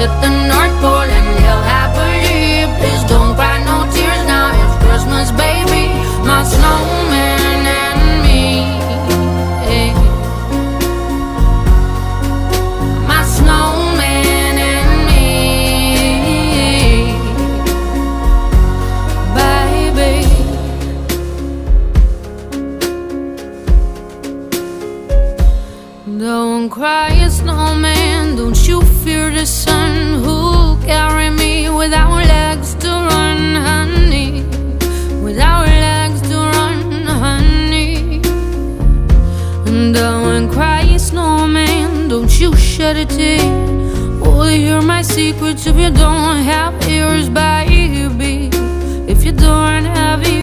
at the North Pole and live happily. Please don't cry no tears now, it's Christmas, baby. My snowman and me. My snowman and me, baby. Don't cry, snowman, don't you fear the sun. Who'll carry me without legs to run, honey? Without legs to run, honey. Don't cry, snowman, don't you shed a tear. Will you hear my secrets if you don't have ears, baby? If you don't have ears.